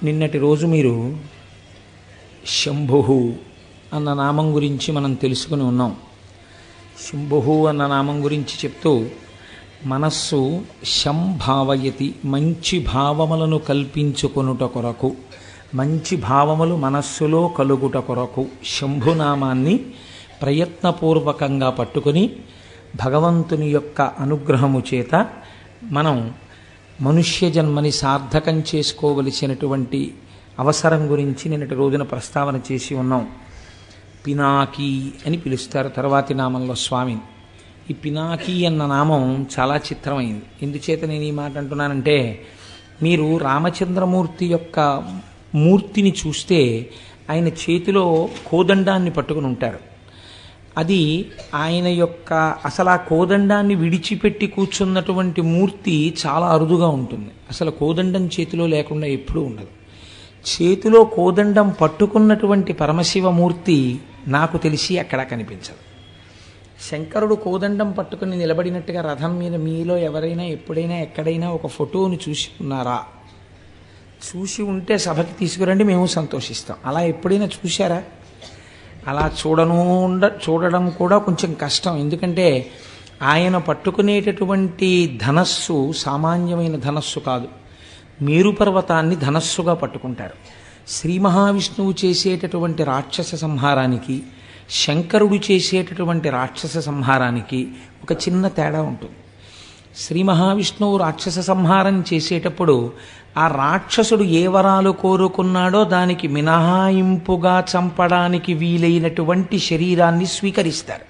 నిన్నటి రోజు మీరు శంభు అన్న నామం గురించి మనం తెలుసుకుని ఉన్నాం. శంభు అన్న నామం గురించి చెప్తూ మనస్సు శంభావయతి, మంచి భావములను కల్పించుకొనుట కొరకు, మంచి భావములు మనస్సులో కలుగుట కొరకు శంభునామాన్ని ప్రయత్నపూర్వకంగా పట్టుకొని భగవంతుని యొక్క అనుగ్రహము చేత మనం మనుష్య జన్మని సార్థకం చేసుకోవలసినటువంటి అవసరం గురించి నిన్నటి రోజున ప్రస్తావన చేసి ఉన్నాం. పినాకీ అని పిలుస్తారు తర్వాతి నామంలో స్వామిని. ఈ పినాకీ అన్న నామం చాలా చిత్రమైంది. ఎందుచేత నేను ఈ మాట అంటున్నానంటే, మీరు రామచంద్రమూర్తి యొక్క మూర్తిని చూస్తే ఆయన చేతిలో కోదండాన్ని పట్టుకుని ఉంటారు. అది ఆయన యొక్క అసలు ఆ కోదండాన్ని విడిచిపెట్టి కూర్చున్నటువంటి మూర్తి చాలా అరుదుగా ఉంటుంది. అసలు కోదండం చేతిలో లేకుండా ఎప్పుడూ ఉండదు. చేతిలో కోదండం పట్టుకున్నటువంటి పరమశివమూర్తి నాకు తెలిసి అక్కడ కనిపించదు. శంకరుడు కోదండం పట్టుకుని నిలబడినట్టుగా రథం మీద మీలో ఎవరైనా ఎప్పుడైనా ఎక్కడైనా ఒక ఫోటోని చూసి ఉన్నారా? చూసి ఉంటే సభకి తీసుకురండి, మేము సంతోషిస్తాం. అలా ఎప్పుడైనా చూశారా? అలా చూడడం కూడా కొంచెం కష్టం. ఎందుకంటే ఆయన పట్టుకునేటటువంటి ధనస్సు సామాన్యమైన ధనస్సు కాదు. మేరు పర్వతాన్ని ధనస్సుగా పట్టుకుంటారు. శ్రీ మహావిష్ణువు చేసేటటువంటి రాక్షస సంహారానికి, శంకరుడు చేసేటటువంటి రాక్షస సంహారానికి ఒక చిన్న తేడా ఉంటుంది. శ్రీ మహావిష్ణువు రాక్షస సంహారం చేసేటప్పుడు ఆ రాక్షసుడు ఏ వరాలు కోరుకున్నాడో దానికి మినహాయింపుగా చంపడానికి వీలైనటువంటి శరీరాన్ని స్వీకరిస్తారు.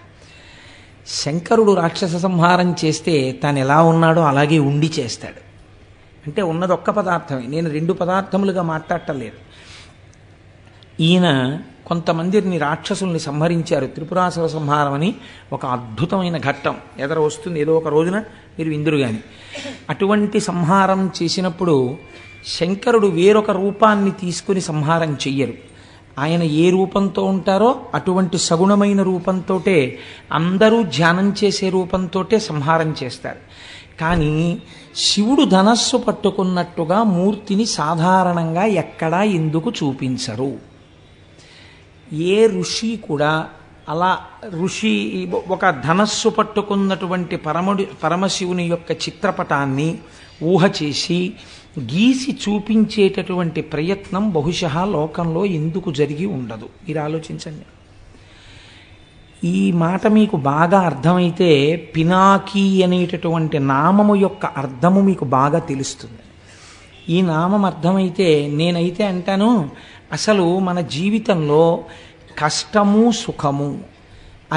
శంకరుడు రాక్షస సంహారం చేస్తే తాను ఎలా ఉన్నాడో అలాగే ఉండి చేస్తాడు. అంటే ఉన్నది ఒక్క పదార్థమే, నేను రెండు పదార్థములుగా మాట్లాడటం లేదు. ఈయన కొంతమందిని రాక్షసుల్ని సంహరించారు. త్రిపురాసుర సంహారం అని ఒక అద్భుతమైన ఘట్టం ఎదర వస్తుంది ఏదో ఒక రోజున, మీరు విందురు కానీ. అటువంటి సంహారం చేసినప్పుడు శంకరుడు వేరొక రూపాన్ని తీసుకుని సంహారం చెయ్యరు. ఆయన ఏ రూపంతో ఉంటారో అటువంటి సగుణమైన రూపంతో అందరూ ధ్యానం చేసే రూపంతో సంహారం చేస్తారు. కానీ శివుడు ధనస్సు పట్టుకున్నట్టుగా మూర్తిని సాధారణంగా ఎక్కడా ఎందుకు చూపించరు? ఏ ఋషి కూడా అలా ఒక ధనస్సు పట్టుకున్నటువంటి పరమశివుని యొక్క చిత్రపటాన్ని ఊహ చేసి గీసి చూపించేటటువంటి ప్రయత్నం బహుశా లోకంలో ఎందుకు జరిగి ఉండదు? మీరు ఆలోచించండి. ఈ మాట మీకు బాగా అర్థమైతే పినాకీ అనేటటువంటి నామము యొక్క అర్థము మీకు బాగా తెలుస్తుంది. ఈ నామం అర్థమైతే నేనైతే అంటాను, అసలు మన జీవితంలో కష్టము సుఖము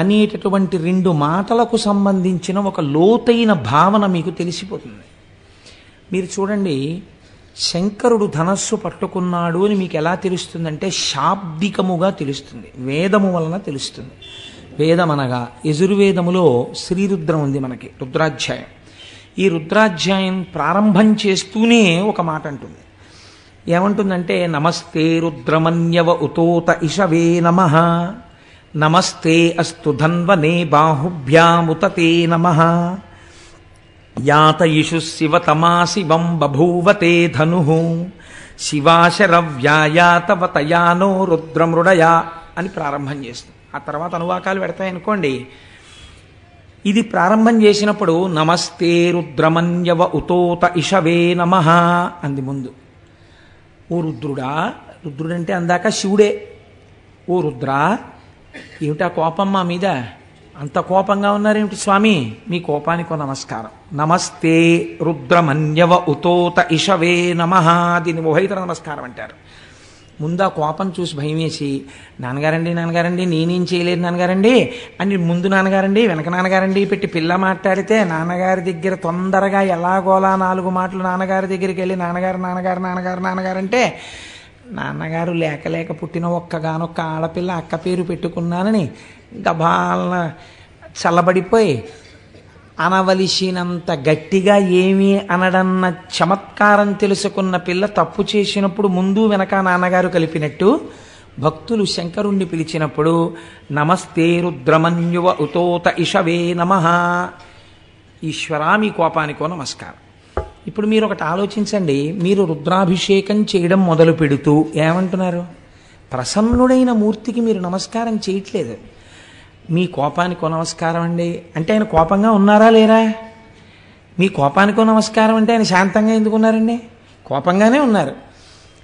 అనేటటువంటి రెండు మాటలకు సంబంధించిన ఒక లోతైన భావన మీకు తెలిసిపోతుంది. మీరు చూడండి, శంకరుడు ధనస్సు పట్టుకున్నాడు అని మీకు ఎలా తెలుస్తుందంటే శాబ్దికముగా తెలుస్తుంది, వేదము వలన తెలుస్తుంది. వేదం అనగా యజుర్వేదములో శ్రీరుద్రం ఉంది మనకి, రుద్రాధ్యాయం. ఈ రుద్రాధ్యాయం ప్రారంభం చేస్తూనే ఒక మాట అంటుంది. ఏమంటుందంటే, నమస్తే రుద్రమన్యవ ఉతోత ఇషవే నమః, నమస్తే అస్తు ధన్వనే బాహుభ్యాముతతే నమః, యాతయిషు శివతమా శివం బభూవతే ధనుః, శివాశరవ్యాయాతవతయానో రుద్రమృడయా అని ప్రారంభం చేస్తుంది. ఆ తర్వాత అనువాకాలు పెడతాయనుకోండి. ఇది ప్రారంభం చేసినప్పుడు నమస్తే రుద్రమన్యవ ఉతోత ఇషవే నమః అంది ముందు. ఓ రుద్రుడా, రుద్రుడంటే అందాక శివుడే. ఓ రుద్రా, ఏమిటా కోపం మా మీద? అంత కోపంగా ఉన్నారేమిటి స్వామి? మీ కోపానికి నమస్కారం. నమస్తే రుద్రమన్యవ ఉతోత ఇషవే నమః, దీన్ని ఉభయతర నమస్కారం అంటారు. ముందు ఆ కోపం చూసి భయం వేసి, నాన్నగారండి నాన్నగారండి నేనేం చేయలేదు నాన్నగారండి అని ముందు నాన్నగారండి వెనక నాన్నగారండి పెట్టి పిల్ల మాట్లాడితే నాన్నగారి దగ్గర తొందరగా ఎలాగోలా నాలుగు మాటలు నాన్నగారి దగ్గరికి వెళ్ళి నాన్నగారు నాన్నగారు నాన్నగారు నాన్నగారు అంటే, నాన్నగారు లేక పుట్టిన ఒక్కగానొక్క ఆడపిల్ల అక్క పేరు పెట్టుకున్నానని గబాలన చల్లబడిపోయి అనవలసినంత గట్టిగా ఏమీ అనడన్న చమత్కారం తెలుసుకున్న పిల్ల తప్పు చేసినప్పుడు ముందు వెనక నాన్నగారు కలిపినట్టు భక్తులు శంకరుణ్ణి పిలిచినప్పుడు నమస్తే రుద్రమన్యువ ఉతోత ఇషవే నమః, ఈశ్వరా మీ కోపానికో నమస్కారం. ఇప్పుడు మీరు ఒకటి ఆలోచించండి, మీరు రుద్రాభిషేకం చేయడం మొదలు పెడుతూ ఏమంటున్నారు? ప్రసన్నుడైన మూర్తికి మీరు నమస్కారం చేయట్లేదు. మీ కోపానికో నమస్కారం అండి అంటే ఆయన కోపంగా ఉన్నారా లేరా? మీ కోపానికో నమస్కారం అంటే ఆయన శాంతంగా ఎందుకున్నారండి? కోపంగానే ఉన్నారు.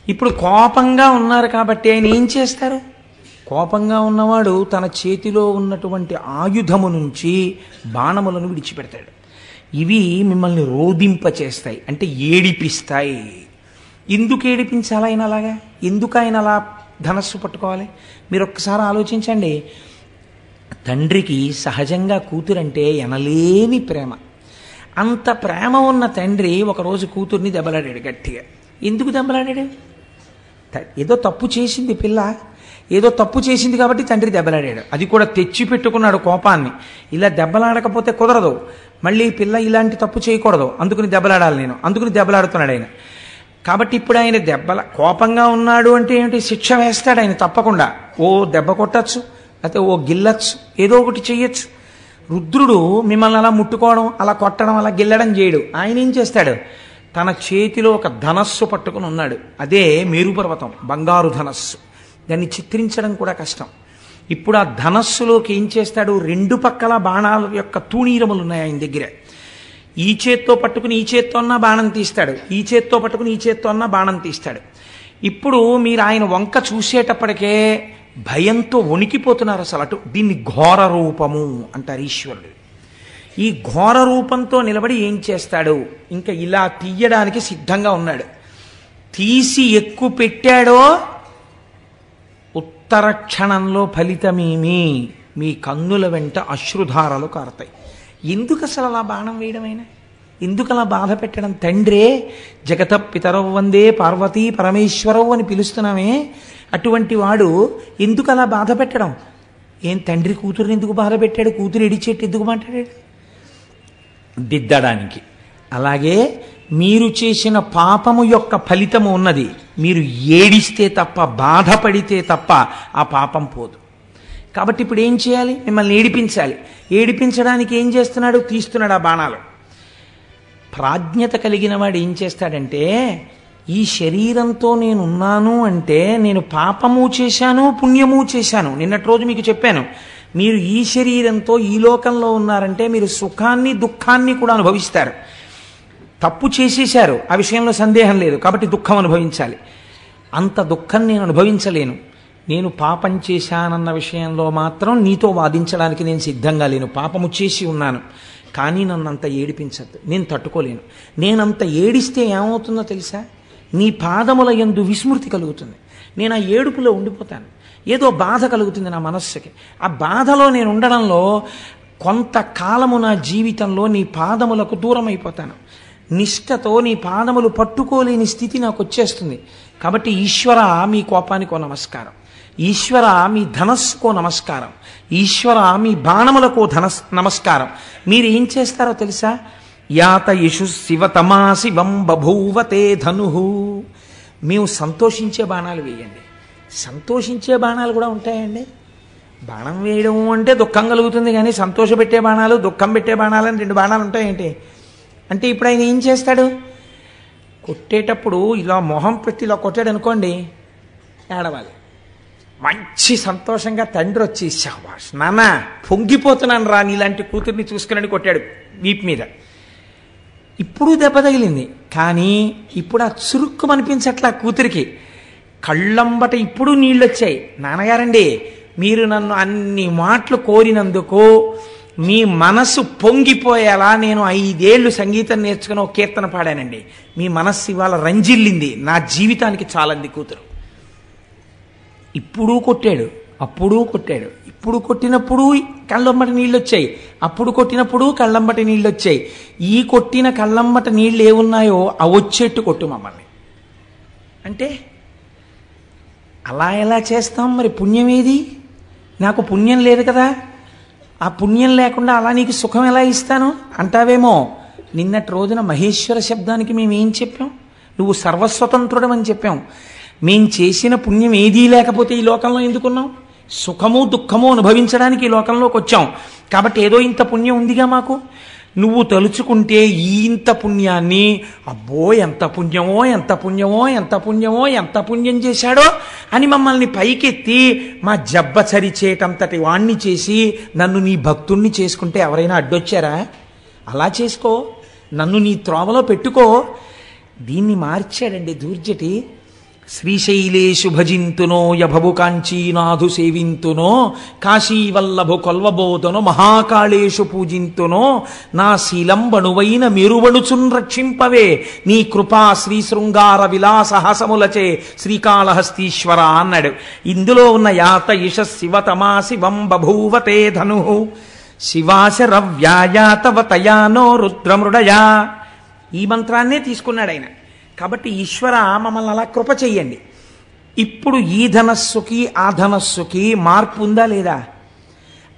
ఇప్పుడు కోపంగా ఉన్నారు కాబట్టి ఆయన ఏం చేస్తారు? కోపంగా ఉన్నవాడు తన చేతిలో ఉన్నటువంటి ఆయుధము నుంచి బాణములను విడిచిపెడతాడు. ఇవి మిమ్మల్ని రోధింపచేస్తాయి, అంటే ఏడిపిస్తాయి. ఎందుకు ఏడిపించాలి ఆయన అలాగా? ఎందుకు ఆయన అలా ధనస్సు పట్టుకోవాలి? మీరు ఒక్కసారి ఆలోచించండి. తండ్రికి సహజంగా కూతురంటే ఎనలేని ప్రేమ. అంత ప్రేమ ఉన్న తండ్రి ఒకరోజు కూతుర్ని దెబ్బలాడాడు గట్టిగా. ఎందుకు దెబ్బలాడాడు? ఏదో తప్పు చేసింది పిల్ల, ఏదో తప్పు చేసింది కాబట్టి తండ్రి దెబ్బలాడాడు. అది కూడా తెచ్చి పెట్టుకున్నాడు కోపాన్ని. ఇలా దెబ్బలాడకపోతే కుదరదు, మళ్ళీ పిల్ల ఇలాంటి తప్పు చేయకూడదు, అందుకుని దెబ్బలాడాలి నేను, అందుకుని దెబ్బలాడుతున్నాడు ఆయన. కాబట్టి ఇప్పుడు ఆయన కోపంగా ఉన్నాడు అంటే ఏమిటి? శిక్ష వేస్తాడు ఆయన తప్పకుండా. ఓ దెబ్బ కొట్టచ్చు, లేకపోతే ఓ గిల్లచ్చు, ఏదో ఒకటి చెయ్యొచ్చు. రుద్రుడు మిమ్మల్ని అలా ముట్టుకోవడం, అలా కొట్టడం, అలా గిల్లడం చేయడు. ఆయన ఏం చేస్తాడు? తన చేతిలో ఒక ధనస్సు పట్టుకుని ఉన్నాడు. అదే మేరుపర్వతం, బంగారు ధనస్సు. దాన్ని చిత్రించడం కూడా కష్టం. ఇప్పుడు ఆ ధనస్సులోకి ఏం చేస్తాడు? రెండు పక్కల బాణాల యొక్క తూణీరములు ఉన్నాయి ఆయన దగ్గర. ఈ చేత్తో పట్టుకుని ఈ చేత్తో అన్న బాణం తీస్తాడు, ఈ చేత్తో పట్టుకుని ఈ చేత్తో అన్న బాణం తీస్తాడు. ఇప్పుడు మీరు ఆయన వంక చూసేటప్పటికే భయంతో వణికిపోతున్నారు అసలు. అటు దీన్ని ఘోర రూపము అంటారు ఈశ్వరుడు. ఈ ఘోర రూపంతో నిలబడి ఏం చేస్తాడు? ఇంకా ఇలా తీయడానికి సిద్ధంగా ఉన్నాడు. తీసి ఎక్కువ పెట్టాడో ఉత్తర క్షణంలో ఫలితమేమి? మీ కన్నుల వెంట అశ్రుధారలు కారుతాయి. ఎందుకు అసలు అలా బాణం వేయడమైనా? ఎందుకు అలా బాధ పెట్టడం? తండ్రే జగత పితరవు వందే పార్వతీ పరమేశ్వరవు అని పిలుస్తున్నామే, అటువంటి వాడు ఎందుకు అలా బాధ పెట్టడం? ఏం తండ్రి కూతురుని ఎందుకు బాధ పెట్టాడు? కూతురు ఎడిచేట్టు ఎందుకు మాట్లాడాడు? దిద్దడానికి. అలాగే మీరు చేసిన పాపము యొక్క ఫలితము ఉన్నది. మీరు ఏడిస్తే తప్ప, బాధపడితే తప్ప ఆ పాపం పోదు. కాబట్టి ఇప్పుడు ఏం చేయాలి? మిమ్మల్ని ఏడిపించాలి. ఏడిపించడానికి ఏం చేస్తున్నాడు? తీస్తున్నాడు ఆ బాణాలు. ప్రాజ్ఞత కలిగిన వాడు ఏం చేస్తాడంటే, ఈ శరీరంతో నేనున్నాను అంటే నేను పాపము చేశాను, పుణ్యము చేశాను. నిన్నటి రోజు మీకు చెప్పాను, మీరు ఈ శరీరంతో ఈ లోకంలో ఉన్నారంటే మీరు సుఖాన్ని దుఃఖాన్ని కూడా అనుభవిస్తారు. తప్పు చేసేశారు, ఆ విషయంలో సందేహం లేదు, కాబట్టి దుఃఖం అనుభవించాలి. అంత దుఃఖం నేను అనుభవించలేను. నేను పాపం చేశానన్న విషయంలో మాత్రం నీతో వాదించడానికి నేను సిద్ధంగా లేను. పాపము చేసి ఉన్నాను, కానీ నన్ను అంత ఏడిపించద్దు, నేను తట్టుకోలేను. నేనంత ఏడిస్తే ఏమవుతుందో తెలుసా? నీ పాదముల యందు విస్మృతి కలుగుతుంది. నేను ఆ ఏడుపులో ఉండిపోతాను. ఏదో బాధ కలుగుతుంది నా మనస్సుకి. ఆ బాధలో నేను ఉండడంలో కొంతకాలము నా జీవితంలో నీ పాదములకు దూరం అయిపోతాను. నిష్ఠతో నీ పాదములు పట్టుకోలేని స్థితి నాకు వచ్చేస్తుంది. కాబట్టి ఈశ్వర, మీ కోపానికో నమస్కారం. ఈశ్వర, మీ ధనస్సుకో నమస్కారం. ఈశ్వర, మీ బాణములకో నమస్కారం. మీరు ఏం చేస్తారో తెలుసా? యాత యశు శివతమా శివం బభూవతే ధను. మేము సంతోషించే బాణాలు వేయండి. సంతోషించే బాణాలు కూడా ఉంటాయండి. బాణం వేయడం అంటే దుఃఖం కలుగుతుంది, కానీ సంతోషపెట్టే బాణాలు, దుఃఖం పెట్టే బాణాలు అని రెండు బాణాలు ఉంటాయేంటి? అంటే ఇప్పుడు ఆయన ఏం చేస్తాడు? కొట్టేటప్పుడు ఇలా మొహం పెట్టి ఇలా కొట్టాడు అనుకోండి, ఏడవాలి. మంచి సంతోషంగా తండ్రి వచ్చి, శాబాష్ నాన్న, పొంగిపోతున్నాను రా నీలాంటి కూతుర్ని చూసుకుని కొట్టాడు వీపు మీద. ఇప్పుడు దెబ్బ తగిలింది, కానీ ఇప్పుడు ఆ చురుక్కు అనిపించట్లా కూతురికి. కళ్ళంబట ఇప్పుడు నీళ్ళు వచ్చాయి. నాన్నగారండి, మీరు నన్ను అన్ని మాటలు కోరినందుకు మీ మనస్సు పొంగిపోయేలా నేను 5 ఏళ్ళు సంగీతం నేర్చుకుని ఒక కీర్తన పాడానండి. మీ మనస్సు ఇవాళ రంజిల్లింది, నా జీవితానికి చాలంది కూతురు. ఇప్పుడు కొట్టాడు, అప్పుడు కొట్టాడు. ఇప్పుడు కొట్టినప్పుడు కళ్ళంబటి నీళ్ళు వచ్చాయి, అప్పుడు కొట్టినప్పుడు కళ్ళంబటి నీళ్ళు వచ్చాయి. ఈ కొట్టిన కళ్ళంబట నీళ్ళు ఏమున్నాయో అవి వచ్చేట్టు కొట్టు మమ్మల్ని అంటే అలా ఎలా చేస్తాం? మరి పుణ్యం ఏది? నాకు పుణ్యం లేదు కదా, ఆ పుణ్యం లేకుండా అలా నీకు సుఖం ఎలా ఇస్తాను అంటావేమో. నిన్నటి రోజున మహేశ్వర శబ్దానికి మేమేం చెప్పాం? నువ్వు సర్వస్వతంత్రుడమని చెప్పాం. మేం చేసిన పుణ్యం ఏదీ లేకపోతే ఈ లోకంలో ఎందుకున్నాం? సుఖము దుఃఖము అనుభవించడానికి ఈ లోకంలోకి వచ్చాం. కాబట్టి ఏదో ఇంత పుణ్యం ఉందిగా మాకు. నువ్వు తలుచుకుంటే ఇంత పుణ్యాన్ని, అబ్బో ఎంత పుణ్యమో ఎంత పుణ్యమో ఎంత పుణ్యమో ఎంత పుణ్యం చేశాడో అని మమ్మల్ని పైకెత్తి మా జబ్బ చరిచేటంతటి వాణ్ణి చేసి నన్ను నీ భక్తుణ్ణి చేసుకుంటే ఎవరైనా అడ్డొచ్చారా? అలా చేసుకో, నన్ను నీ త్రోవలో పెట్టుకో. దీన్ని మార్చాడండి దూర్జటి. శ్రీశైలేషు భజింతునో యభవు కాంచీనాథు సేవింతునో కాశీవల్లభు కొల్వబోధనో మహాకాళేషు పూజింతునో నా శీలంబణువైన మెరువణుచున్ రక్షింపవే నీ కృపా శ్రీ శృంగార విలాసహాసములచే శ్రీకాళహస్తీశ్వర అన్నాడు. ఇందులో ఉన్న యాత ఇష శివతమా శివం బభూవతే ధను శివాశరవ్యాయాతవ తయానో రుద్రమృడయా. ఈ మంత్రాన్నే తీసుకున్నాడు ఆయన. కాబట్టి ఈశ్వర మమ్మల్ని అలా కృప చెయ్యండి. ఇప్పుడు ఈ ధనస్సుకి ఆ ధనస్సుకి మార్పు ఉందా లేదా?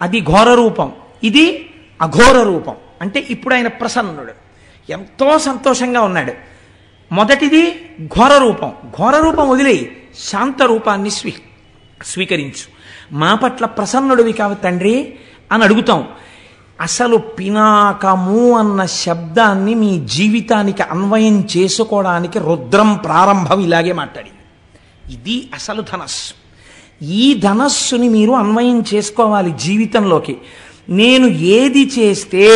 అది ఘోర రూపం, ఇది అఘోర రూపం. అంటే ఇప్పుడు ఆయన ప్రసన్నుడు, ఎంతో సంతోషంగా ఉన్నాడు. మొదటిది ఘోర రూపం. ఘోర రూపం వదిలేయి, శాంత రూపాన్ని స్వీకరించు. మా పట్ల ప్రసన్నుడివి కావు తండ్రి అని అడుగుతాం. అసలు పినాకము అన్న శబ్దాన్ని మీ జీవితానికి అన్వయం చేసుకోవడానికి రుద్రం ప్రారంభం ఇలాగే మాట్లాడింది. ఇది అసలు ధనస్సు. ఈ ధనస్సుని మీరు అన్వయం చేసుకోవాలి జీవితంలోకి. నేను ఏది చేస్తే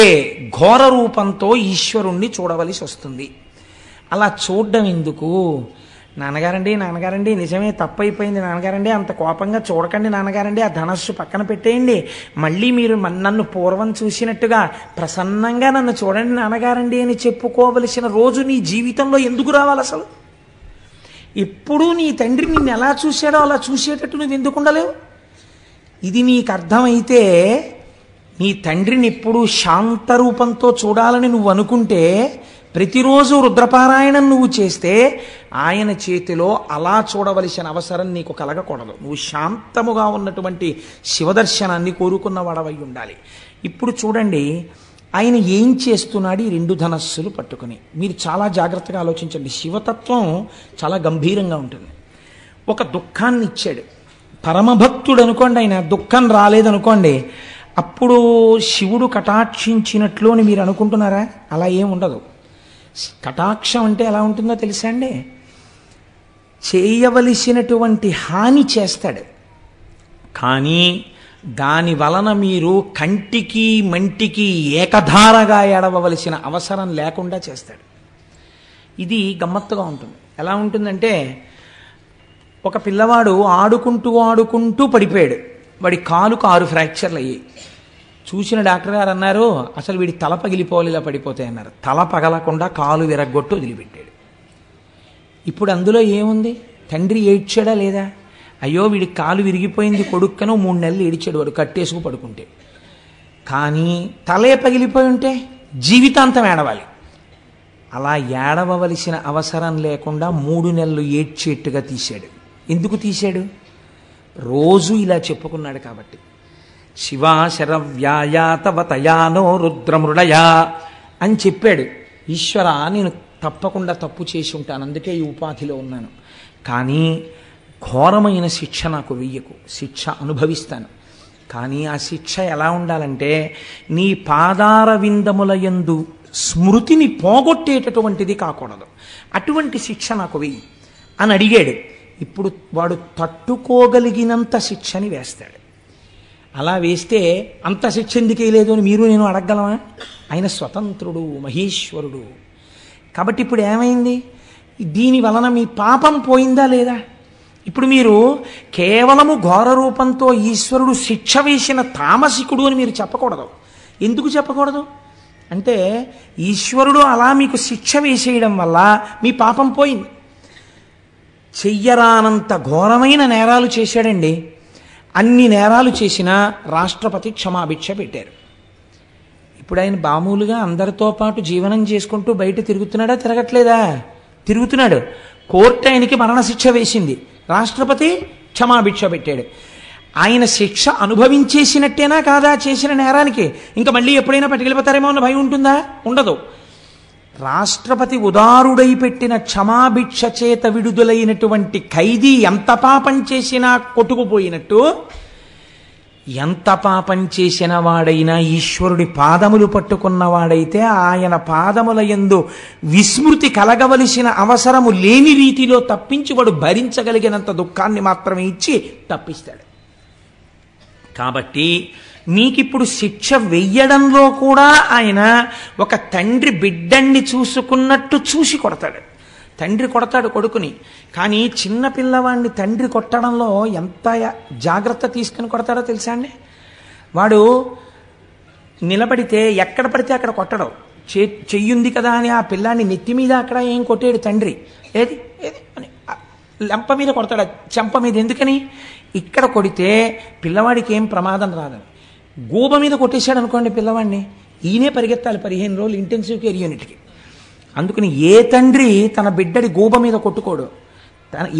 ఘోర రూపంతో ఈశ్వరుణ్ణి చూడవలసి వస్తుంది. అలా చూడడం ఎందుకు? నాన్నగారండి నిజమే తప్పైపోయింది నాన్నగారండి, అంత కోపంగా చూడకండి నాన్నగారండి, ఆ ధనస్సు పక్కన పెట్టేయండి, మళ్ళీ మీరు నన్ను పూర్వం చూసినట్టుగా ప్రసన్నంగా నన్ను చూడండి నాన్నగారండి అని చెప్పుకోవలసిన రోజు నీ జీవితంలో ఎందుకు రావాలి? అసలు ఎప్పుడూ నీ తండ్రి నిన్ను ఎలా చూశాడో అలా చూసేటట్టు నువ్వు ఎందుకు ఉండలేవు? ఇది నీకు అర్థమైతే నీ తండ్రిని ఎప్పుడూ శాంత రూపంతో చూడాలని నువ్వు అనుకుంటే ప్రతిరోజు రుద్రపారాయణం నువ్వు చేస్తే ఆయన చేతిలో అలా చూడవలసిన అవసరం నీకు కలగకూడదు. నువ్వు శాంతముగా ఉన్నటువంటి శివదర్శనాన్ని కోరుకున్న వాడవై ఉండాలి. ఇప్పుడు చూడండి ఆయన ఏం చేస్తున్నాడు ఈ రెండు ధనస్సులు పట్టుకుని. మీరు చాలా జాగ్రత్తగా ఆలోచించండి. శివతత్వం చాలా గంభీరంగా ఉంటుంది. ఒక దుఃఖాన్ని ఇచ్చాడు. పరమభక్తుడు అనుకోండి, ఆయన దుఃఖం రాలేదనుకోండి, అప్పుడు శివుడు కటాక్షించినట్లు అని మీరు అనుకుంటున్నారా? అలా ఏం ఉండదు. కటాక్షం అంటే ఎలా ఉంటుందో తెలుసా అండి? చేయవలసినటువంటి హాని చేస్తాడు, కానీ దాని వలన మీరు కంటికి మంటికి ఏకధారగా ఏడవలసిన అవసరం లేకుండా చేస్తాడు. ఇది గమ్మత్తుగా ఉంటుంది. ఎలా ఉంటుందంటే, ఒక పిల్లవాడు ఆడుకుంటూ పడిపోయాడు. వాడి కాలుకు 6 ఫ్రాక్చర్లు అయ్యాయి. చూసిన డాక్టర్ గారు అన్నారు, అసలు వీడి తల పగిలిపోవాలి ఇలా పడిపోతాయి అన్నారు. తల పగలకుండా కాలు విరగ్గొట్టు వదిలిపెట్టాడు. ఇప్పుడు అందులో ఏముంది? తండ్రి ఏడ్చాడా లేదా? అయ్యో వీడి కాలు విరిగిపోయింది కొడుక్కను 3 నెలలు ఏడిచాడు వాడు కట్టేసుకు పడుకుంటే. కానీ తలే పగిలిపోయి ఉంటే జీవితాంతం ఏడవాలి. అలా ఏడవలసిన అవసరం లేకుండా 3 నెలలు ఏడ్చేట్టుగా తీశాడు. ఎందుకు తీశాడు? రోజు ఇలా చెప్పుకున్నాడు కాబట్టి. శివాశరవ్యాయాతవ తయానో రుద్రమృడయా అని చెప్పాడు. ఈశ్వర నేను తప్పకుండా తప్పు చేసి ఉంటాను, అందుకే ఈ ఉపాధిలో ఉన్నాను, కానీ ఘోరమైన శిక్ష నాకు వెయ్యకు, శిక్ష అనుభవిస్తాను. కానీ ఆ శిక్ష ఎలా ఉండాలంటే నీ పాదార విందముల యందు స్మృతిని పోగొట్టేటటువంటిది కాకూడదు. అటువంటి శిక్ష నాకు వెయ్యి అని అడిగాడు. ఇప్పుడు వాడు తట్టుకోగలిగినంత శిక్షని వేస్తాడు. అలా వేస్తే అంత శిక్ష ఎందుకు వేయలేదు అని మీరు నేను అడగలమా? ఆయన స్వతంత్రుడు, మహేశ్వరుడు. కాబట్టి ఇప్పుడు ఏమైంది? దీని వలన మీ పాపం పోయిందా లేదా? ఇప్పుడు మీరు కేవలము ఘోర రూపంతో ఈశ్వరుడు శిక్ష వేసిన తామసికుడు అని మీరు చెప్పకూడదు. ఎందుకు చెప్పకూడదు అంటే, ఈశ్వరుడు అలా మీకు శిక్ష వేసేయడం వల్ల మీ పాపం పోయింది. చెయ్యరానంత ఘోరమైన నేరాలు చేశాడండి. అన్ని నేరాలు చేసినా రాష్ట్రపతి క్షమాభిక్ష పెట్టారు. ఇప్పుడు ఆయన మామూలుగా అందరితో పాటు జీవనం చేసుకుంటూ బయట తిరుగుతున్నాడా? తిరగట్లేదా? తిరుగుతున్నాడు. కోర్టు ఆయనకి మరణశిక్ష వేసింది, రాష్ట్రపతి క్షమాభిక్ష పెట్టాడు. ఆయన శిక్ష అనుభవించేసినట్టేనా కాదా చేసిన నేరానికి? ఇంకా మళ్ళీ ఎప్పుడైనా పట్టుకెళ్ళిపోతారేమో అన్న భయం ఉంటుందా? ఉండదు. రాష్ట్రపతి ఉదారుడై పెట్టిన క్షమాభిక్ష చేత విడుదలైనటువంటి ఖైదీ ఎంత పాపం చేసినా కొట్టుకుపోయినట్టు ఎంత పాపం చేసిన వాడైనా ఈశ్వరుడి పాదములు పట్టుకున్నవాడైతే ఆయన పాదముల యందు విస్మృతి కలగవలసిన అవసరము లేని రీతిలో తప్పించి వాడు భరించగలిగినంత దుఃఖాన్ని మాత్రమే ఇచ్చి తప్పిస్తాడు. కాబట్టి మీకిప్పుడు శిక్ష వెయ్యడంలో కూడా ఆయన ఒక తండ్రి బిడ్డణ్ణి చూసుకున్నట్టు చూసి కొడతాడు. తండ్రి కొడతాడు కొడుకుని, కానీ చిన్న పిల్లవాడిని తండ్రి కొట్టడంలో ఎంత జాగ్రత్త తీసుకుని కొడతాడో తెలుసా అండి? వాడు నిలబడితే ఎక్కడ పడితే అక్కడ కొట్టడం, చెయ్యుంది కదా అని ఆ పిల్లాన్ని నెత్తి మీద అక్కడ ఏం కొట్టాడు తండ్రి, ఏది ఏది అని లెంప మీద కొడతాడు, చెంప మీద. ఎందుకని? ఇక్కడ కొడితే పిల్లవాడికి ఏం ప్రమాదం రాదని. గూబ మీద కొట్టేశాడు అనుకోండి పిల్లవాడిని, ఈయనే పరిగెత్తాలి 15 రోజులు ఇంటెన్సివ్ కేర్ యూనిట్కి. అందుకని ఏ తండ్రి తన బిడ్డడి గూబ మీద కొట్టుకోడు.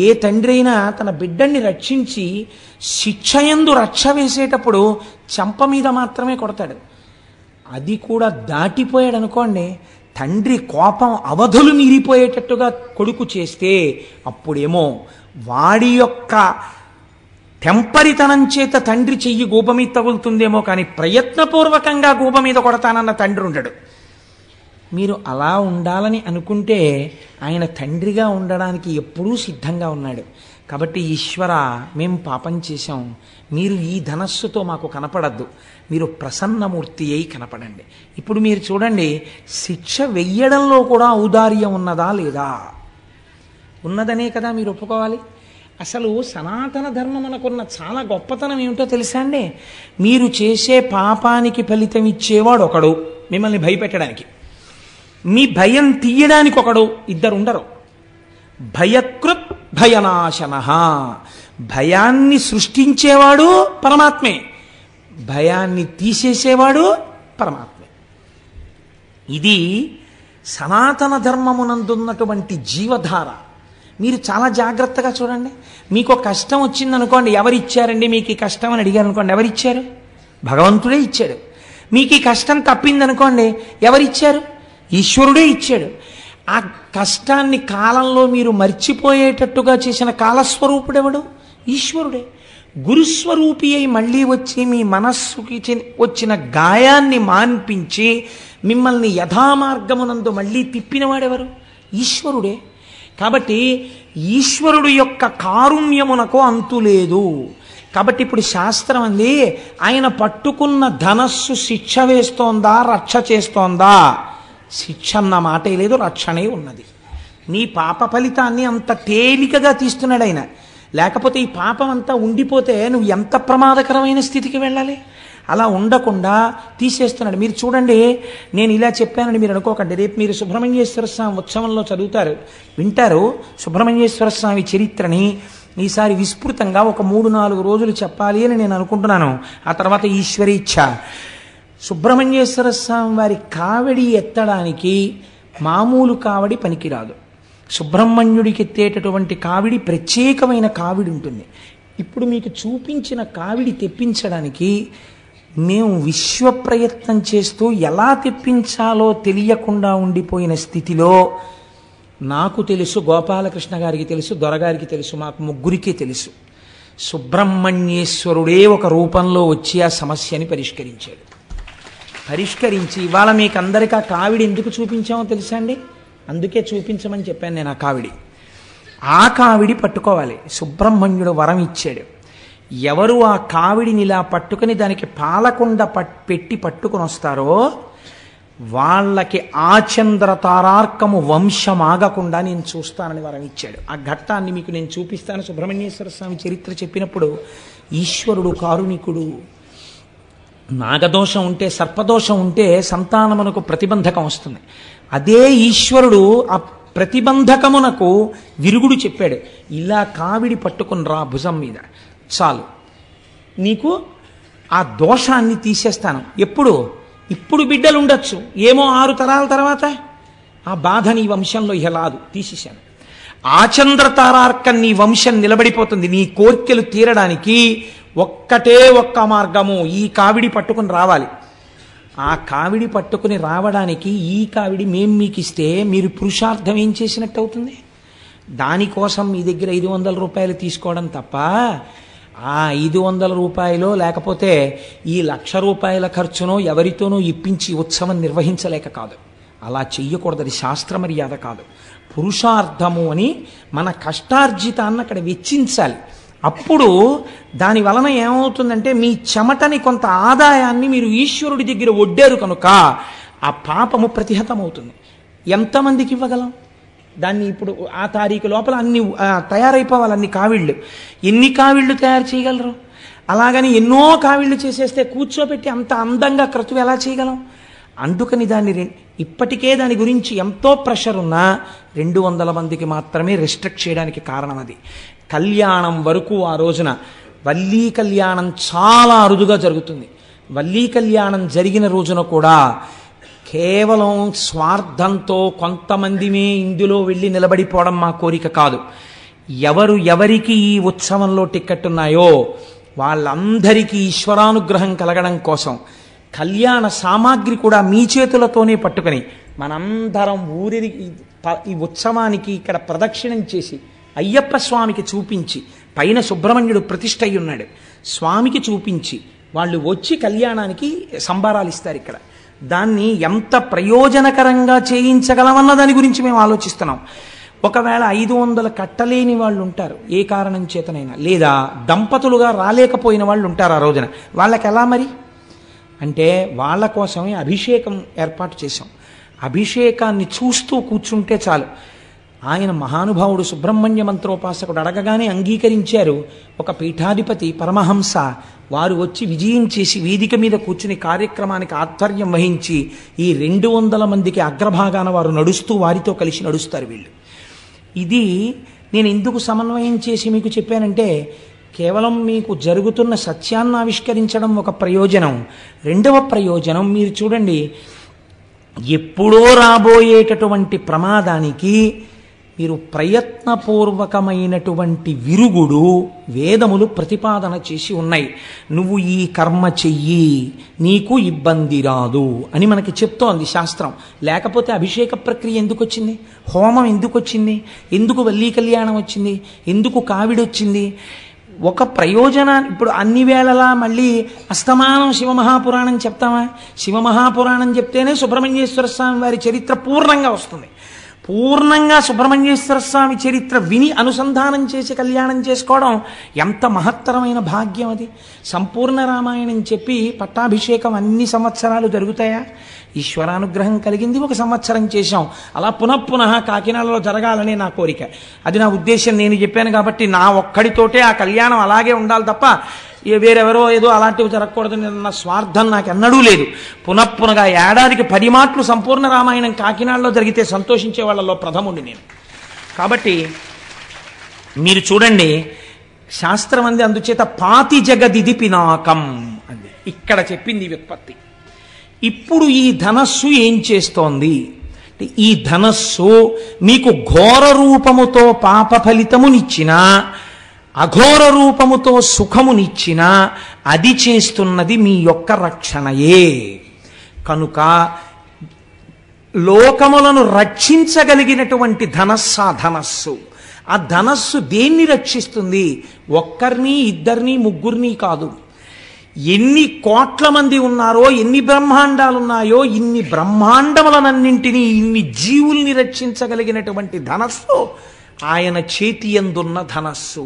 ఏ తండ్రి అయినా తన బిడ్డని రక్షించి శిక్షయందు రక్ష వేసేటప్పుడు చెంప మీద మాత్రమే కొడతాడు. అది కూడా దాటిపోయాడు అనుకోండి, తండ్రి కోపం అవధులు మీరిపోయేటట్టుగా కొడుకు చేస్తే అప్పుడేమో వాడి యొక్క తెంపరితనం చేత తండ్రి చెయ్యి గూబ మీద తగులుతుందేమో, కానీ ప్రయత్నపూర్వకంగా గూబ మీద కొడతానన్న తండ్రి ఉండడు. మీరు అలా ఉండాలని అనుకుంటే ఆయన తండ్రిగా ఉండడానికి ఎప్పుడూ సిద్ధంగా ఉన్నాడు. కాబట్టి ఈశ్వర, మేము పాపం చేశాం, మీరు ఈ ధనస్సుతో మాకు కనపడద్దు, మీరు ప్రసన్నమూర్తి అయి కనపడండి. ఇప్పుడు మీరు చూడండి, శిక్ష వెయ్యడంలో కూడా ఔదార్యం ఉన్నదా లేదా? ఉన్నదనే కదా మీరు ఒప్పుకోవాలి. అసలు సనాతన ధర్మం మనకున్న చాలా గొప్పతనం ఏమిటో తెలుసా అండి? మీరు చేసే పాపానికి ఫలితం ఇచ్చేవాడు ఒకడు మిమ్మల్ని భయపెట్టడానికి, మీ భయం తీయడానికి ఒకడు, ఇద్దరు ఉండరు. భయకృత్ భయనాశన, భయాన్ని సృష్టించేవాడు పరమాత్మే, భయాన్ని తీసేసేవాడు పరమాత్మే. ఇది సనాతన ధర్మమునందున్నటువంటి జీవధార. మీరు చాలా జాగ్రత్తగా చూడండి. మీకు కష్టం వచ్చిందనుకోండి, ఎవరిచ్చారండి మీకు ఈ కష్టం అని అడిగారు అనుకోండి, ఎవరిచ్చారు? భగవంతుడే ఇచ్చాడు. మీకు ఈ కష్టం తప్పిందనుకోండి, ఎవరిచ్చారు? ఈశ్వరుడే ఇచ్చాడు. ఆ కష్టాన్ని కాలంలో మీరు మర్చిపోయేటట్టుగా చేసిన కాలస్వరూపుడెవడు? ఈశ్వరుడే. గురుస్వరూపి అయి మళ్ళీ వచ్చి మీ మనస్సుకి వచ్చిన గాయాన్ని మాన్పించి మిమ్మల్ని యథామార్గమునందు మళ్ళీ తిప్పినవాడెవరు? ఈశ్వరుడే. కాబట్టి ఈశ్వరుడు యొక్క కారుణ్యమునకు అంతులేదు. కాబట్టి ఇప్పుడు శాస్త్రం అంది, ఆయన పట్టుకున్న ధనస్సు శిక్ష వేస్తోందా రక్ష చేస్తోందా? శిక్ష అన్న మాటే లేదు, రక్షణే ఉన్నది. నీ పాప ఫలితాన్ని అంత తేలికగా తీస్తున్నాడు ఆయన. లేకపోతే ఈ పాపం అంతా ఉండిపోతే నువ్వు ఎంత ప్రమాదకరమైన స్థితికి వెళ్ళాలి. అలా ఉండకుండా తీసేస్తున్నాడు. మీరు చూడండి, నేను ఇలా చెప్పానని మీరు అనుకోకండి. రేపు మీరు సుబ్రహ్మణ్యేశ్వర స్వామి ఉత్సవంలో చదువుతారు, వింటారు సుబ్రహ్మణ్యేశ్వర స్వామి చరిత్రని. ఈసారి విస్తృతంగా ఒక 3-4 రోజులు చెప్పాలి అని నేను అనుకుంటున్నాను. ఆ తర్వాత ఈశ్వరీచ్ఛ. సుబ్రహ్మణ్యేశ్వర స్వామి వారి కావిడి ఎత్తడానికి మామూలు కావిడి పనికిరాదు. సుబ్రహ్మణ్యుడికి ఎత్తేటటువంటి కావిడి ప్రత్యేకమైన కావిడి ఉంటుంది. ఇప్పుడు మీకు చూపించిన కావిడి తెప్పించడానికి మేము విశ్వ ప్రయత్నం చేస్తూ ఎలా తెప్పించాలో తెలియకుండా ఉండిపోయిన స్థితిలో నాకు తెలుసు, గోపాలకృష్ణ గారికి తెలుసు, దొరగారికి తెలుసు, మాకు ముగ్గురికే తెలుసు. సుబ్రహ్మణ్యేశ్వరుడే ఒక రూపంలో వచ్చి ఆ సమస్యని పరిష్కరించాడు. పరిష్కరించి ఇవాళ మీకు అందరికీ ఆ కావిడి ఎందుకు చూపించామో తెలుసా అండి? అందుకే చూపించమని చెప్పాను నేను. ఆ కావిడి, ఆ కావిడి పట్టుకోవాలి. సుబ్రహ్మణ్యుడు వరం ఇచ్చాడు. ఎవరు ఆ కావిడిని ఇలా పట్టుకుని దానికి పాలకుండ పెట్టి పట్టుకుని వస్తారో వాళ్ళకి ఆచంద్ర తారార్కము వంశమాగకుండా నేను చూస్తానని వరం ఇచ్చాడు. ఆ ఘట్టాన్ని మీకు నేను చూపిస్తాను. సుబ్రహ్మణ్యేశ్వర స్వామి చరిత్ర చెప్పినప్పుడు ఈశ్వరుడు కారుణికుడు. నాగదోషం ఉంటే, సర్పదోషం ఉంటే సంతానమునకు ప్రతిబంధకం వస్తుంది. అదే ఈశ్వరుడు ఆ ప్రతిబంధకమునకు విరుగుడు చెప్పాడు. ఇలా కావిడి పట్టుకుని రా భుజం మీద, చాలు నీకు ఆ దోషాన్ని తీసేస్తాను. ఎప్పుడు? ఇప్పుడు బిడ్డలు ఉండొచ్చు, ఏమో 6 తరాల తర్వాత ఆ బాధ నీ వంశంలో ఇహలాదు, తీసేశాను. ఆచంద్ర తారార్కం నీ వంశం నిలబడిపోతుంది. నీ కోర్కెలు తీరడానికి ఒక్కటే ఒక్క మార్గము, ఈ కావిడి పట్టుకుని రావాలి. ఆ కావిడి పట్టుకుని రావడానికి ఈ కావిడి మేము మీకు ఇస్తే మీరు పురుషార్థం ఏం చేసినట్టు అవుతుంది? దానికోసం మీ దగ్గర 500 రూపాయలు తీసుకోవడం తప్ప ఆ 500 రూపాయలు లేకపోతే ఈ 1,00,000 రూపాయల ఖర్చునో ఎవరితోనో ఇప్పించి ఉత్సవం నిర్వహించలేక కాదు. అలా చెయ్యకూడదు. అది శాస్త్ర మర్యాద కాదు. పురుషార్థము అని మన కష్టార్జితాన్ని అక్కడ వెచ్చించాలి. అప్పుడు దాని వలన ఏమవుతుందంటే మీ చెమటని కొంత ఆదాయాన్ని మీరు ఈశ్వరుడి దగ్గర ఒడ్డారు కనుక ఆ పాపము ప్రతిహతమవుతుంది. ఎంతమందికి ఇవ్వగలం దాన్ని? ఇప్పుడు ఆ తారీఖు లోపల అన్ని తయారైపోవాలి. అన్ని కావిళ్ళు. ఎన్ని కావిళ్ళు తయారు చేయగలరు? అలాగని ఎన్నో కావిళ్ళు చేసేస్తే కూర్చోబెట్టి అంత అందంగా క్రతువు ఎలా చేయగలం? అందుకని దాన్ని ఇప్పటికే దాని గురించి ఎంతో ప్రెషర్ ఉన్నా 200 మందికి మాత్రమే రెస్ట్రిక్ట్ చేయడానికి కారణం అది. కళ్యాణం వరకు ఆ రోజున వల్లీ కళ్యాణం చాలా అరుదుగా జరుగుతుంది. వల్లీ కళ్యాణం జరిగిన రోజున కూడా కేవలం స్వార్థంతో కొంతమందిమే ఇందులో వెళ్ళి నిలబడిపోవడం మా కోరిక కాదు. ఎవరికి ఈ ఉత్సవంలో టిక్కెట్ ఉన్నాయో వాళ్ళందరికీ ఈశ్వరానుగ్రహం కలగడం కోసం కళ్యాణ సామాగ్రి కూడా మీ చేతులతోనే పట్టుకొని మనందరం ఈ ఉత్సవానికి ఇక్కడ ప్రదక్షిణం చేసి అయ్యప్ప స్వామికి చూపించి, పైన సుబ్రహ్మణ్యుడు ప్రతిష్ఠ అయి ఉన్నాడు, స్వామికి చూపించి వాళ్ళు వచ్చి కళ్యాణానికి సంబరాలు ఇస్తారు. ఇక్కడ దాన్ని ఎంత ప్రయోజనకరంగా చేయించగలమన్న దాని గురించి మేము ఆలోచిస్తున్నాం. ఒకవేళ 500 కట్టలేని వాళ్ళు ఉంటారు ఏ కారణం చేతనైనా, లేదా దంపతులుగా రాలేకపోయిన వాళ్ళు ఉంటారు ఆ రోజున. వాళ్ళకి ఎలా మరి అంటే వాళ్ళ కోసమే అభిషేకం ఏర్పాటు చేశాం. అభిషేకాన్ని చూస్తూ కూర్చుంటే చాలు. ఆయన మహానుభావుడు సుబ్రహ్మణ్య మంత్రోపాసకుడు అడగగానే అంగీకరించారు. ఒక పీఠాధిపతి పరమహంస వారు వచ్చి విజయం చేసి వేదిక మీద కూర్చుని కార్యక్రమానికి ఆధ్వర్యం వహించి ఈ 200 మందికి అగ్రభాగాన వారు నడుస్తూ వారితో కలిసి నడుస్తారు వీళ్ళు. ఇది నేను ఎందుకు సమన్వయం చేసి మీకు చెప్పానంటే కేవలం మీకు జరుగుతున్న సత్యాన్ని ఆవిష్కరించడం ఒక ప్రయోజనం. రెండవ ప్రయోజనం మీరు చూడండి, ఎప్పుడో రాబోయేటటువంటి ప్రమాదానికి మీరు ప్రయత్నపూర్వకమైనటువంటి విరుగుడు వేదములు ప్రతిపాదన చేసి ఉన్నాయి. నువ్వు ఈ కర్మ చెయ్యి నీకు ఇబ్బంది రాదు అని మనకి చెప్తోంది శాస్త్రం. లేకపోతే అభిషేక ప్రక్రియ ఎందుకు వచ్చింది? హోమం ఎందుకు వచ్చింది? ఎందుకు వల్లీ కళ్యాణం వచ్చింది? ఎందుకు కావిడొచ్చింది? ఒక ప్రయోజనాన్ని ఇప్పుడు అన్ని వేళలా మళ్ళీ అస్తమానం శివమహాపురాణం చెప్తామా? శివమహాపురాణం చెప్తేనే సుబ్రహ్మణ్యేశ్వర స్వామి వారి చరిత్ర పూర్ణంగా వస్తుంది. పూర్ణంగా సుబ్రహ్మణ్యేశ్వర స్వామి చరిత్ర విని అనుసంధానం చేసి కళ్యాణం చేసుకోవడం ఎంత మహత్తరమైన భాగ్యం అది. సంపూర్ణ రామాయణం చెప్పి పట్టాభిషేకం అన్ని సంవత్సరాలు జరుగుతాయా? ఈశ్వరానుగ్రహం కలిగింది, 1 సంవత్సరం చేశాం. అలా పునఃపునః కాకినాడలో జరగాలనే నా కోరిక. అది నా ఉద్దేశం. నేను చెప్పాను కాబట్టి నా ఒక్కడితోటే ఆ కళ్యాణం అలాగే ఉండాలి తప్ప వేరెవరో ఏదో అలాంటివి జరగకూడదని నా స్వార్థం నాకు ఎన్నడూ లేదు. పునఃపునగా ఏడాదికి 10 మాటలు సంపూర్ణ రామాయణం కాకినాడలో జరిగితే సంతోషించే వాళ్ళలో ప్రథముండి నేను. కాబట్టి మీరు చూడండి, శాస్త్రం అంది అందుచేత పాతి జగదిది పినాకం అంది. ఇక్కడ చెప్పింది వ్యుత్పత్తి. ఇప్పుడు ఈ ధనస్సు ఏం చేస్తోంది? ఈ ధనస్సు మీకు ఘోర రూపముతో పాప ఫలితమునిచ్చినా అఘోర రూపముతో సుఖమునిచ్చినా అది చేస్తున్నది మీ యొక్క రక్షణయే. కనుక లోకములను రక్షించగలిగినటువంటి ధనస్సు. ఆ ధనస్సు దేన్ని రక్షిస్తుంది? ఒక్కరిని, ఇద్దరిని, ముగ్గురిని కాదు. ఎన్ని కోట్ల మంది ఉన్నారో, ఎన్ని బ్రహ్మాండాలున్నాయో, ఇన్ని బ్రహ్మాండములనన్నింటినీ, ఇన్ని జీవుల్ని రక్షించగలిగినటువంటి ధనస్సు ఆయన చేతి యందున్న ధనస్సు.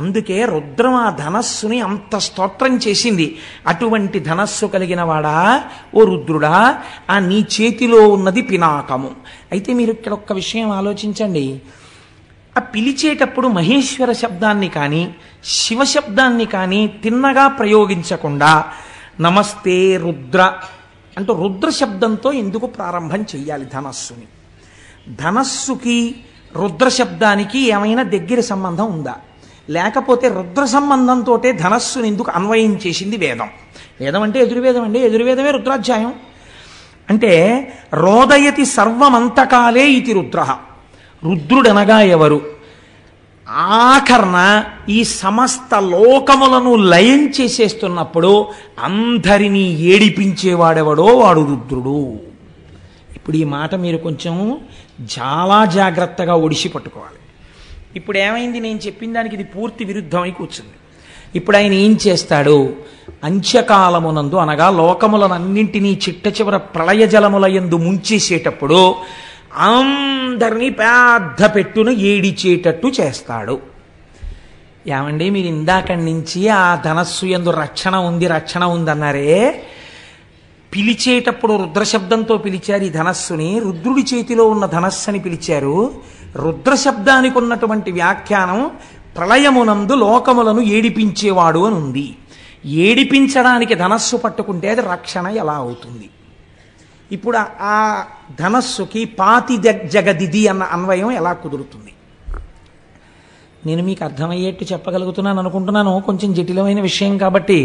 అందుకే రుద్రం ఆ ధనస్సుని అంత స్తోత్రం చేసింది. అటువంటి ధనస్సు కలిగిన వాడా ఓ రుద్రుడా, ఆ నీ చేతిలో ఉన్నది పినాకము. అయితే మీరు ఇక్కడ ఒక్క విషయం ఆలోచించండి. ఆ పిలిచేటప్పుడు మహేశ్వర శబ్దాన్ని కానీ శివ శబ్దాన్ని కానీ తిన్నగా ప్రయోగించకుండా నమస్తే రుద్ర అంటూ రుద్ర శబ్దంతో ఎందుకు ప్రారంభం చెయ్యాలి ధనస్సుని? ధనస్సుకి రుద్ర శబ్దానికి ఏమైనా దగ్గర సంబంధం ఉందా? లేకపోతే రుద్ర సంబంధంతో ధనస్సుని ఎందుకు అన్వయం చేసింది వేదం? వేదం అంటే ఎదుర్వేదం అండి. ఎదుర్వేదమే రుద్రాధ్యాయం. అంటే రోదయతి సర్వమంతకాలే ఇది రుద్ర. రుద్రుడనగా ఎవరు? ఆఖరణ ఈ సమస్త లోకములను లయం చేసేస్తున్నప్పుడు అందరినీ ఏడిపించేవాడెవడో వాడు రుద్రుడు. ఇప్పుడు ఈ మాట మీరు కొంచెం చాలా జాగ్రత్తగా ఒడిసి పట్టుకోవాలి. ఇప్పుడు ఏమైంది? నేను చెప్పిన దానికి ఇది పూర్తి విరుద్ధమై కూర్చుంది. ఇప్పుడు ఆయన ఏం చేస్తాడు? అంత్యకాలమునందు అనగా లోకములనన్నింటినీ చిట్ట చివర ప్రళయ జలముల యందు ముంచేసేటప్పుడు అందరినీ పెద్ద పెట్టును ఏడిచేటట్టు చేస్తాడు. ఏమండి, మీరు ఇందాకడి నుంచి ఆ ధనస్సు యందు రక్షణ ఉంది అన్నారే, పిలిచేటప్పుడు రుద్రశబ్దంతో పిలిచారు ఈ ధనస్సుని, రుద్రుడి చేతిలో ఉన్న ధనస్సుని పిలిచారు. రుద్రశబ్దానికి ఉన్నటువంటి వ్యాఖ్యానం ప్రళయమునందు లోకములను ఏడిపించేవాడు అని ఉంది. ఏడిపించడానికి ధనస్సు పట్టుకుంటే అది రక్షణ ఎలా అవుతుంది? ఇప్పుడు ఆ ధనస్సుకి పాతి జగదిది అన్న అన్వయం ఎలా కుదురుతుంది? నేను మీకు అర్థమయ్యేట్టు చెప్పగలుగుతున్నాను అనుకుంటున్నాను. కొంచెం జటిలమైన విషయం కాబట్టి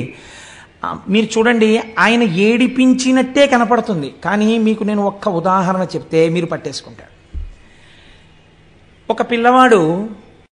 మీరు చూడండి, ఆయన ఏడిపించినట్టే కనపడుతుంది. కానీ మీకు నేను ఒక్క ఉదాహరణ చెప్తే మీరు పట్టేసుకుంటారు. ఒక పిల్లవాడు